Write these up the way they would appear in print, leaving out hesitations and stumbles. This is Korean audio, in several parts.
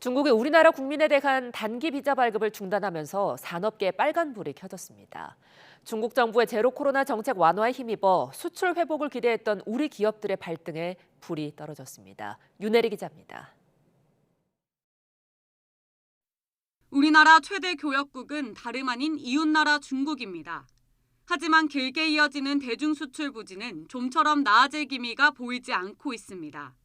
중국이 우리나라 국민에 대한 단기 비자 발급을 중단하면서 산업계에 빨간불이 켜졌습니다. 중국 정부의 제로 코로나 정책 완화에 힘입어 수출 회복을 기대했던 우리 기업들의 발등에 불이 떨어졌습니다. 윤혜리 기자입니다. 우리나라 최대 교역국은 다름 아닌 이웃나라 중국입니다. 하지만 길게 이어지는 대중수출 부진은 좀처럼 나아질 기미가 보이지 않고 있습니다.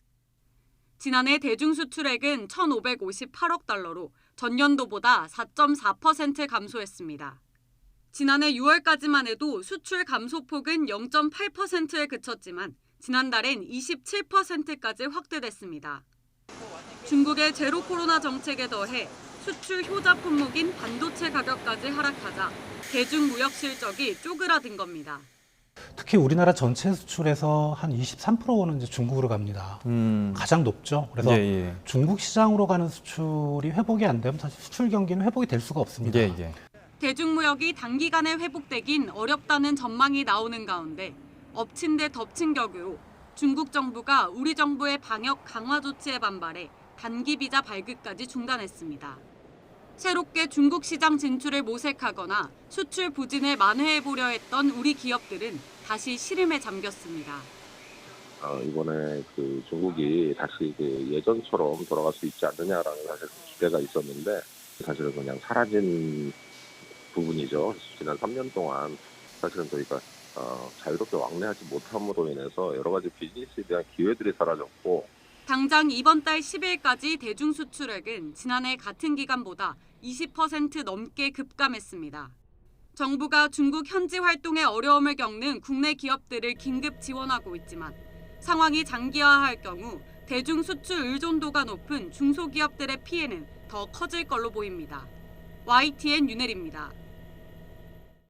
지난해 대중수출액은 1,558억 달러로 전년도보다 4.4% 감소했습니다. 지난해 6월까지만 해도 수출 감소폭은 0.8%에 그쳤지만 지난달엔 27%까지 확대됐습니다. 중국의 제로 코로나 정책에 더해 수출 효자 품목인 반도체 가격까지 하락하자 대중무역 실적이 쪼그라든 겁니다. 특히 우리나라 전체 수출에서 한 23%는 이제 중국으로 갑니다. 가장 높죠. 그래서 중국 시장으로 가는 수출이 회복이 안 되면 사실 수출 경기는 회복이 될 수가 없습니다. 대중무역이 단기간에 회복되긴 어렵다는 전망이 나오는 가운데 엎친 데 덮친 격으로 중국 정부가 우리 정부의 방역 강화 조치에 반발해 단기 비자 발급까지 중단했습니다. 새롭게 중국 시장 진출을 모색하거나 수출 부진을 만회해보려 했던 우리 기업들은 다시 시름에 잠겼습니다. 이번에 중국이 다시 예전처럼 돌아갈 수 있지 않느냐라는 사실 기대가 있었는데 사실은 그냥 사라진 부분이죠. 지난 3년 동안 사실은 저희가 자유롭게 왕래하지 못함으로 인해서 여러 가지 비즈니스에 대한 기회들이 사라졌고 당장 이번 달 10일까지 대중수출액은 지난해 같은 기간보다 20% 넘게 급감했습니다. 정부가 중국 현지 활동에 어려움을 겪는 국내 기업들을 긴급 지원하고 있지만 상황이 장기화할 경우 대중수출 의존도가 높은 중소기업들의 피해는 더 커질 걸로 보입니다. YTN 윤혜리입니다.